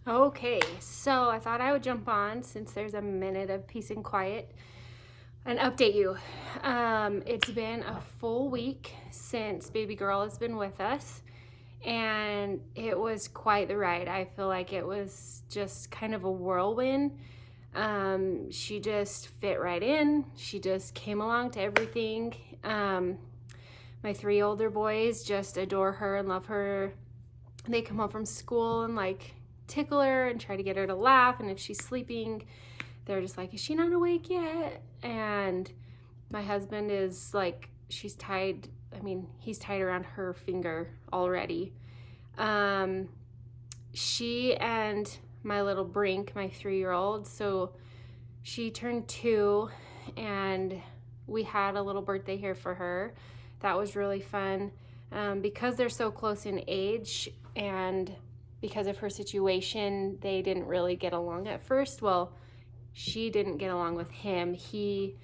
Okay, so I thought I would jump on since there's a minute of peace and quiet and update you. It's been a full week since baby girl has been with us, and it was quite the ride. I feel like it was just kind of a whirlwind. She just fit right in. She just came along to everything. My three older boys just adore her and love her. They come home from school and like tickle her and try to get her to laugh, and if she's sleeping they're just like, is she not awake yet? And my husband is like, he's tied around her finger already. She and my little Brink, my 3-year-old, so she turned 2, and we had a little birthday here for her. That was really fun. Because they're so close in age and because of her situation, they didn't really get along at first. Well, she didn't get along with him. He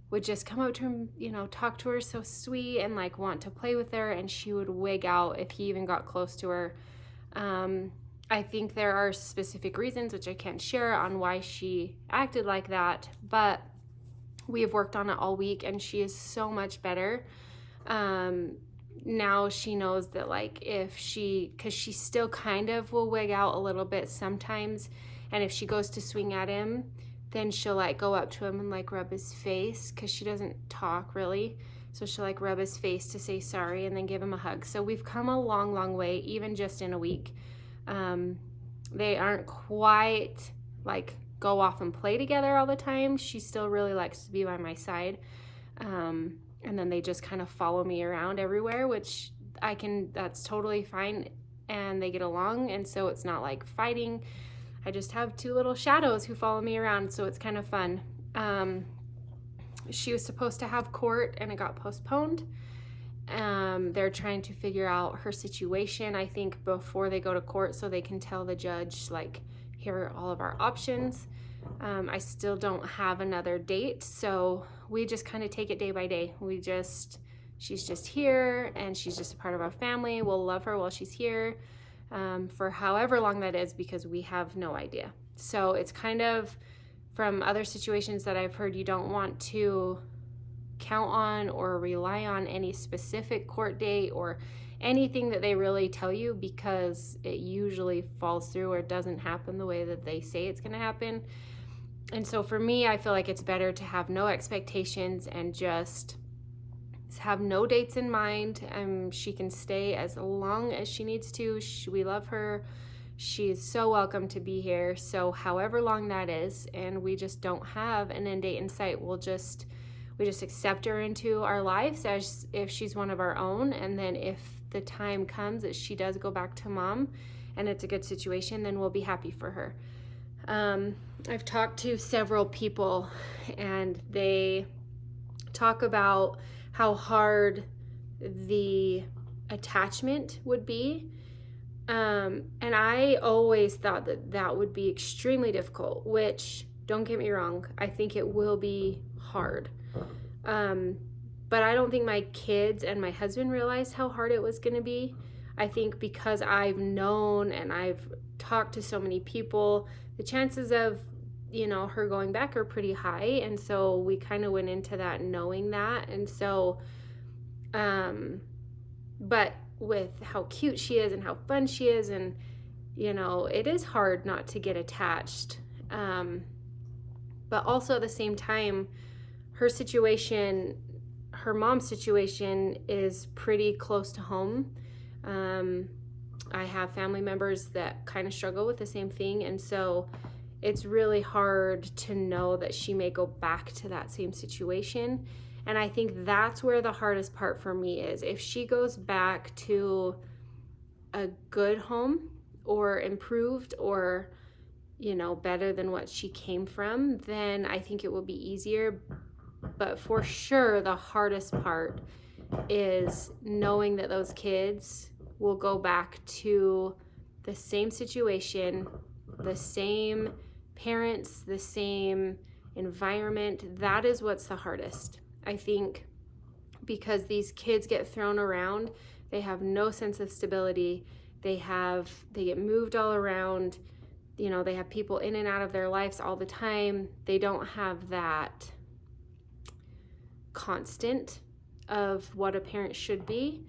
would just come up to him, talk to her so sweet and like want to play with her, and she would wig out if he even got close to her. I think there are specific reasons, which I can't share, on why she acted like that, but we have worked on it all week and she is so much better. Now she knows that like because she still kind of will wig out a little bit sometimes, and if she goes to swing at him, then she'll like go up to him and like rub his face, because she doesn't talk really, so she'll like rub his face to say sorry and then give him a hug. So we've come a long way, even just in a week. They aren't quite like go off and play together all the time. She still really likes to be by my side. And then they just kind of follow me around everywhere, which that's totally fine. And they get along. And so it's not like fighting. I just have 2 little shadows who follow me around. So it's kind of fun. She was supposed to have court and it got postponed. They're trying to figure out her situation, I think, before they go to court, so they can tell the judge, like, here are all of our options. I still don't have another date, so we just kind of take it day by day. She's just here, and she's just a part of our family. We'll love her while she's here, for however long that is, because we have no idea. So it's kind of, from other situations that I've heard, you don't want to count on or rely on any specific court date or anything that they really tell you, because it usually falls through or doesn't happen the way that they say it's going to happen. And so for me, I feel like it's better to have no expectations and just have no dates in mind. She can stay as long as she needs to. We love her. She's so welcome to be here. So however long that is, and we just don't have an end date in sight, we just accept her into our lives as if she's one of our own. And then if the time comes that she does go back to mom and it's a good situation, then we'll be happy for her. I've talked to several people, and they talk about how hard the attachment would be. And I always thought that would be extremely difficult, which, don't get me wrong, I think it will be hard. But I don't think my kids and my husband realized how hard it was going to be. I think because I've known and I've talked to so many people, the chances of, her going back are pretty high. And so we kind of went into that knowing that. And so, but with how cute she is and how fun she is, and, it is hard not to get attached. But also at the same time, her mom's situation is pretty close to home. I have family members that kind of struggle with the same thing, and so it's really hard to know that she may go back to that same situation. And I think that's where the hardest part for me is. If she goes back to a good home or improved or, better than what she came from, then I think it will be easier. But for sure, the hardest part is knowing that those kids will go back to the same situation, the same parents, the same environment. That is what's the hardest, I think, because these kids get thrown around. They have no sense of stability. They get moved all around. they have people in and out of their lives all the time. They don't have that constant of what a parent should be.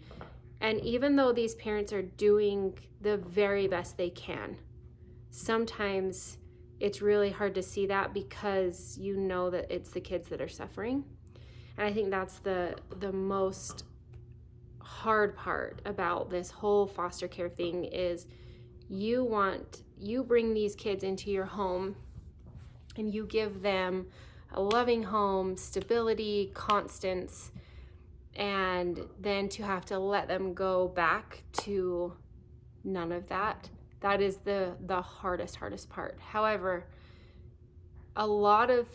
And even though these parents are doing the very best they can, sometimes it's really hard to see that because you know that it's the kids that are suffering. And I think that's the most hard part about this whole foster care thing is you bring these kids into your home and you give them a loving home, stability, constance, and then to have to let them go back to none of that. That is the hardest part. However, a lot of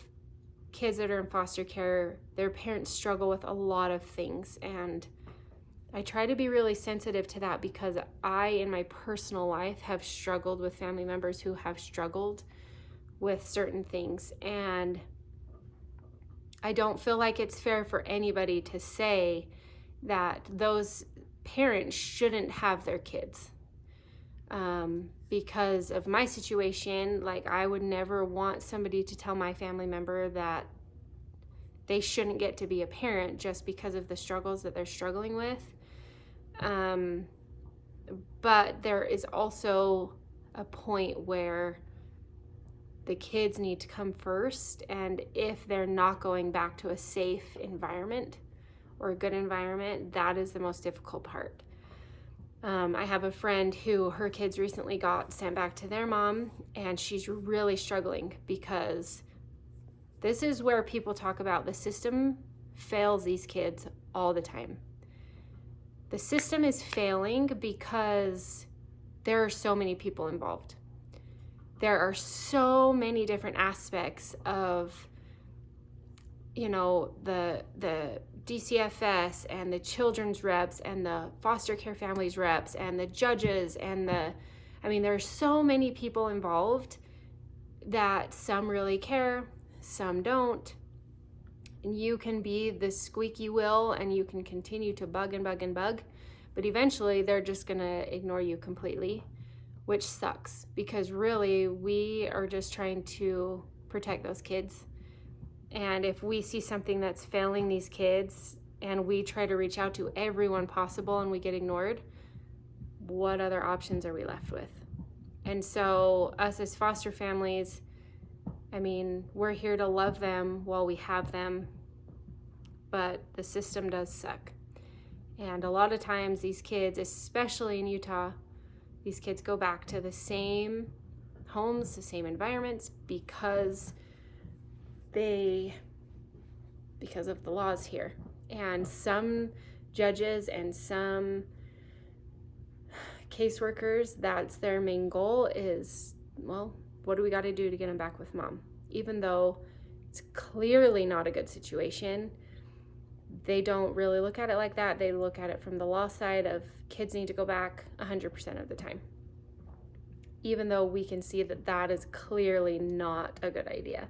kids that are in foster care, their parents struggle with a lot of things, and I try to be really sensitive to that because I, in my personal life, have struggled with family members who have struggled with certain things, and I don't feel like it's fair for anybody to say that those parents shouldn't have their kids. Because of my situation, like I would never want somebody to tell my family member that they shouldn't get to be a parent just because of the struggles that they're struggling with. But there is also a point where the kids need to come first, and if they're not going back to a safe environment or a good environment, that is the most difficult part. I have a friend who her kids recently got sent back to their mom, and she's really struggling because this is where people talk about the system fails these kids all the time. The system is failing because there are so many people involved. There are so many different aspects of, the DCFS and the children's reps and the foster care families reps and the judges and there are so many people involved that some really care, some don't. And you can be the squeaky wheel and you can continue to bug and bug and bug, but eventually they're just gonna ignore you completely, which sucks because really we are just trying to protect those kids. And if we see something that's failing these kids and we try to reach out to everyone possible and we get ignored, what other options are we left with? And so us as foster families, we're here to love them while we have them, but the system does suck. And a lot of times these kids, especially in Utah, these kids go back to the same homes, the same environments because of the laws here. And some judges and some caseworkers, that's their main goal is, well, what do we got to do to get them back with mom? Even though it's clearly not a good situation, they don't really look at it like that. They look at it from the law side of kids need to go back 100% of the time. Even though we can see that that is clearly not a good idea.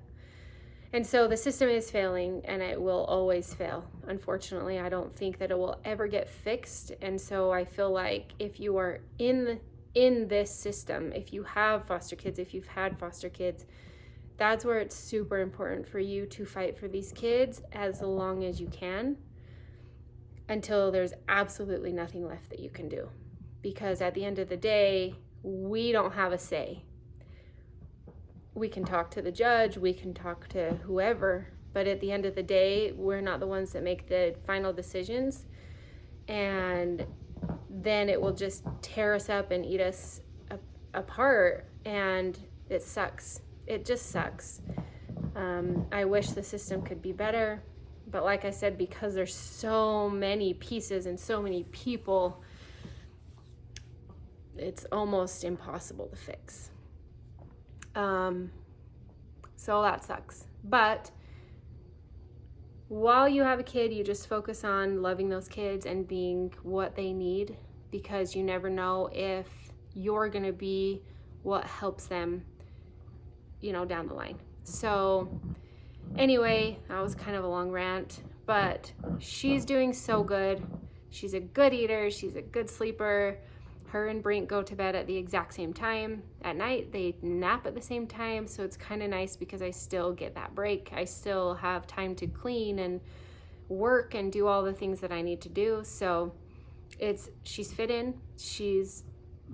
And so the system is failing and it will always fail. Unfortunately, I don't think that it will ever get fixed. And so I feel like if you are in this system, if you have foster kids, if you've had foster kids, that's where it's super important for you to fight for these kids as long as you can until there's absolutely nothing left that you can do. Because at the end of the day, we don't have a say. We can talk to the judge, we can talk to whoever, but at the end of the day, we're not the ones that make the final decisions. And then it will just tear us up and eat us apart, and it sucks. It just sucks. I wish the system could be better, but like I said, because there's so many pieces and so many people, it's almost impossible to fix. So that sucks. But while you have a kid, you just focus on loving those kids and being what they need, because you never know if you're going to be what helps them, down the line. So anyway, that was kind of a long rant, but she's doing so good. She's a good eater. She's a good sleeper. Her and Brink go to bed at the exact same time at night. They nap at the same time, so it's kind of nice because I still get that break. I still have time to clean and work and do all the things that I need to do. So she's fit in. She's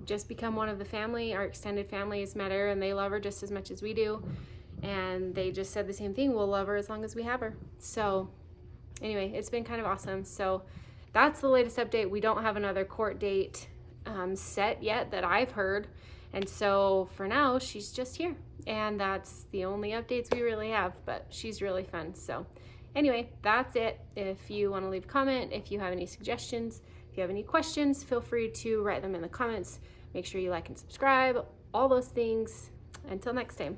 just become one of the family. Our extended family has met her and they love her just as much as we do. And they just said the same thing. We'll love her as long as we have her. So anyway, it's been kind of awesome. So that's the latest update. We don't have another court date set yet that I've heard. And so for now, she's just here. And that's the only updates we really have, but she's really fun. So anyway, that's it. If you want to leave a comment, if you have any suggestions, if you have any questions, feel free to write them in the comments. Make sure you like and subscribe, all those things. Until next time.